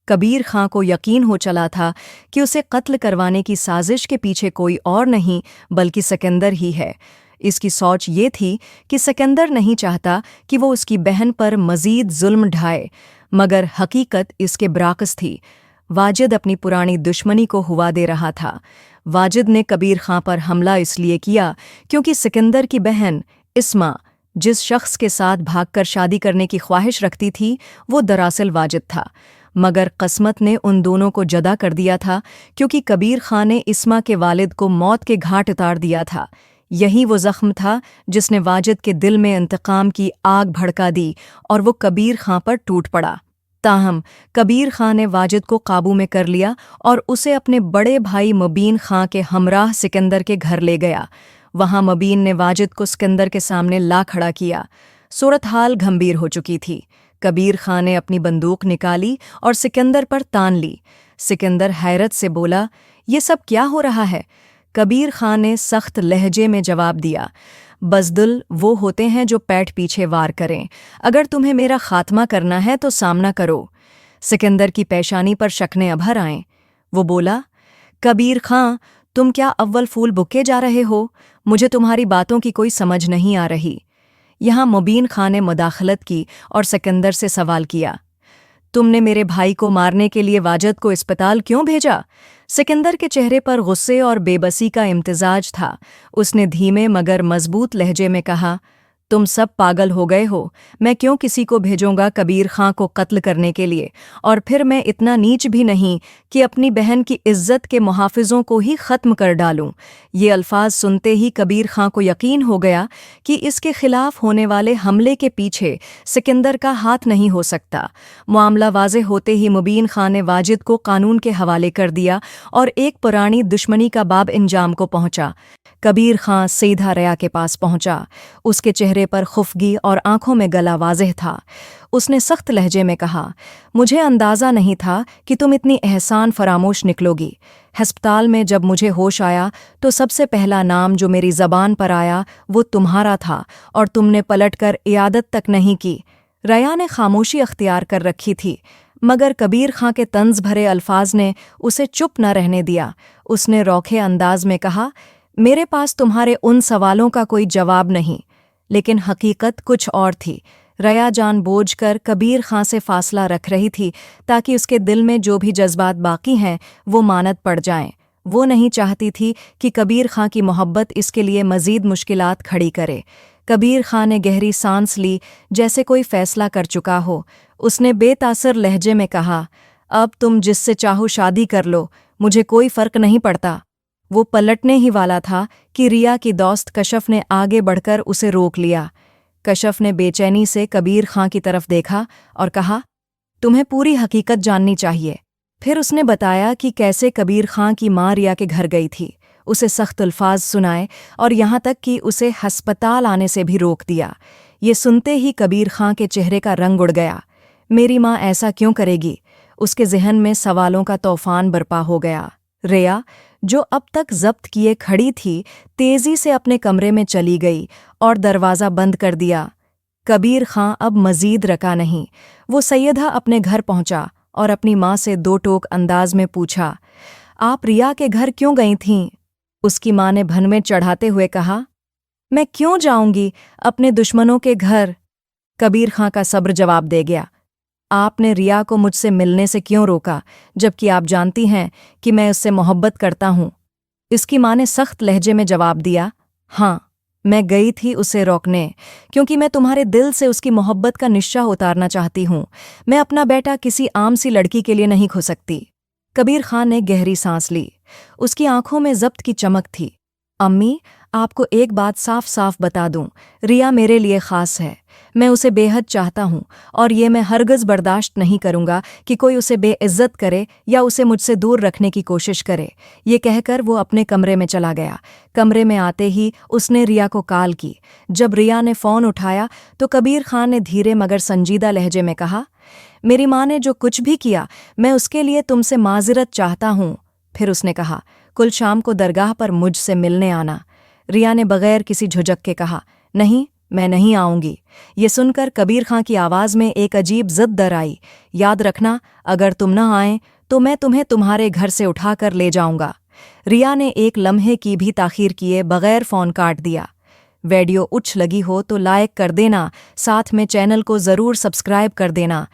कबीर खां को यकीन हो चला था कि उसे कत्ल करवाने की साजिश के पीछे कोई और नहीं बल्कि सिकंदर ही है। इसकी सोच ये थी कि सिकंदर नहीं चाहता कि वो उसकी बहन पर मजीद जुल्म ढाए, मगर हकीकत इसके बराकस थी। वाजिद अपनी पुरानी दुश्मनी को हुआ दे रहा था। वाजिद ने कबीर खां पर हमला इसलिए किया क्योंकि सिकंदर की बहन इस्मा जिस शख्स के साथ भागकर शादी करने की ख्वाहिश रखती थी वो दरअसल वाजिद था, मगर किस्मत ने उन दोनों को जदा कर दिया था क्योंकि कबीर खां ने इस्मा के वालिद को मौत के घाट उतार दिया था। यही वो जख्म था जिसने वाजिद के दिल में इंतकाम की आग भड़का दी और वो कबीर खां पर टूट पड़ा। ताहम कबीर खां ने वाजिद को काबू में कर लिया और उसे अपने बड़े भाई मुबीन खां के हमराह सिकंदर के घर ले गया। वहां मुबीन ने वाजिद को सिकंदर के सामने ला खड़ा किया। सूरत हाल गंभीर हो चुकी थी। कबीर खां ने अपनी बंदूक निकाली और सिकंदर पर तान ली। सिकंदर हैरत से बोला, ये सब क्या हो रहा है? कबीर खां ने सख्त लहजे में जवाब दिया, बज़दुल वो होते हैं जो पैठ पीछे वार करें। अगर तुम्हें मेरा खात्मा करना है तो सामना करो। सिकंदर की पेशानी पर शक्ने अभर आए। वो बोला, कबीर खां तुम क्या अव्वल फूल बुके जा रहे हो? मुझे तुम्हारी बातों की कोई समझ नहीं आ रही। यहाँ मुबीन खां ने मुदाखलत की और सिकंदर से सवाल किया, तुमने मेरे भाई को मारने के लिए वाजिद को अस्पताल क्यों भेजा? सिकंदर के चेहरे पर गुस्से और बेबसी का इम्तिजाज था। उसने धीमे मगर मजबूत लहजे में कहा, तुम सब पागल हो गए हो। मैं क्यों किसी को भेजूंगा कबीर खां को कत्ल करने के लिए? और फिर मैं इतना नीच भी नहीं कि अपनी बहन की इज्जत के मुहाफिजों को ही ख़त्म कर डालूं। ये अल्फाज सुनते ही कबीर खां को यकीन हो गया कि इसके खिलाफ होने वाले हमले के पीछे सिकंदर का हाथ नहीं हो सकता। मामला वाज़े होते ही मुबीन खां ने वाजिद को कानून के हवाले कर दिया और एक पुरानी दुश्मनी का बाब इंजाम को पहुंचा। कबीर खां सीधा रया के पास पहुंचा। उसके चेहरे पर खुफगी और आंखों में गला वाज़ेह था। उसने सख्त लहजे में कहा, मुझे अंदाज़ा नहीं था कि तुम इतनी एहसान फरामोश निकलोगी। हस्पताल में जब मुझे होश आया तो सबसे पहला नाम जो मेरी ज़बान पर आया वो तुम्हारा था और तुमने पलटकर इयादत तक नहीं की। रया ने खामोशी अख्तियार कर रखी थी, मगर कबीर खां के तंज भरे अल्फाज ने उसे चुप न रहने दिया। उसने रौखे अंदाज में कहा, मेरे पास तुम्हारे उन सवालों का कोई जवाब नहीं, लेकिन हकीकत कुछ और थी। रया जानबूझकर कबीर खां से फासला रख रही थी ताकि उसके दिल में जो भी जज्बात बाकी हैं वो मानद पड़ जाएं। वो नहीं चाहती थी कि कबीर खां की मोहब्बत इसके लिए मज़ीद मुश्किलात खड़ी करे। कबीर खां ने गहरी सांस ली, जैसे कोई फैसला कर चुका हो। उसने बेतासर लहजे में कहा, अब तुम जिससे चाहो शादी कर लो, मुझे कोई फ़र्क नहीं पड़ता। वो पलटने ही वाला था कि रिया की दोस्त कशफ ने आगे बढ़कर उसे रोक लिया। कशफ ने बेचैनी से कबीर खां की तरफ देखा और कहा, तुम्हें पूरी हकीकत जाननी चाहिए। फिर उसने बताया कि कैसे कबीर खां की मां रिया के घर गई थी। उसे सख्त अल्फाज सुनाए और यहाँ तक कि उसे हस्पताल आने से भी रोक दिया। ये सुनते ही कबीर खां के चेहरे का रंग उड़ गया। मेरी माँ ऐसा क्यों करेगी? उसके जहन में सवालों का तूफान बरपा हो गया। रिया, जो अब तक जब्त किए खड़ी थी, तेजी से अपने कमरे में चली गई और दरवाज़ा बंद कर दिया। कबीर खां अब मज़ीद रका नहीं। वो सैयदा अपने घर पहुंचा और अपनी माँ से दो टोक अंदाज में पूछा, आप रिया के घर क्यों गई थीं? उसकी माँ ने भन में चढ़ाते हुए कहा, मैं क्यों जाऊंगी अपने दुश्मनों के घर? कबीर खां का सब्र जवाब दे गया, आपने रिया को मुझसे मिलने से क्यों रोका, जबकि आप जानती हैं कि मैं उससे मोहब्बत करता हूँ? इसकी माँ ने सख्त लहजे में जवाब दिया, हाँ, मैं गई थी उसे रोकने, क्योंकि मैं तुम्हारे दिल से उसकी मोहब्बत का निश्चा उतारना चाहती हूँ। मैं अपना बेटा किसी आम सी लड़की के लिए नहीं खो सकती। कबीर खां ने गहरी सांस ली। उसकी आंखों में जब्त की चमक थी। अम्मी, आपको एक बात साफ साफ बता दूं, रिया मेरे लिए ख़ास है। मैं उसे बेहद चाहता हूँ और ये मैं हरगज़ बर्दाश्त नहीं करूँगा कि कोई उसे बेइज्जत करे या उसे मुझसे दूर रखने की कोशिश करे। ये कहकर वो अपने कमरे में चला गया। कमरे में आते ही उसने रिया को कॉल की। जब रिया ने फ़ोन उठाया तो कबीर खां ने धीरे मगर संजीदा लहजे में कहा, मेरी माँ ने जो कुछ भी किया मैं उसके लिए तुमसे माज़रत चाहता हूँ। फिर उसने कहा, कुल शाम को दरगाह पर मुझसे मिलने आना। रिया ने बगैर किसी झुझक के कहा, नहीं, میں نہیں آؤں گی۔ یہ سن کر کبیر خاں کی آواز میں ایک عجیب ضد در آئی، یاد رکھنا اگر تم نہ آئیں تو میں تمہیں تمہارے گھر سے اٹھا کر لے جاؤں گا۔ ریا نے ایک لمحے کی بھی تاخیر کیے بغیر فون کاٹ دیا۔ ویڈیو اچھ لگی ہو تو لائک کر دینا، ساتھ میں چینل کو ضرور سبسکرائب کر دینا۔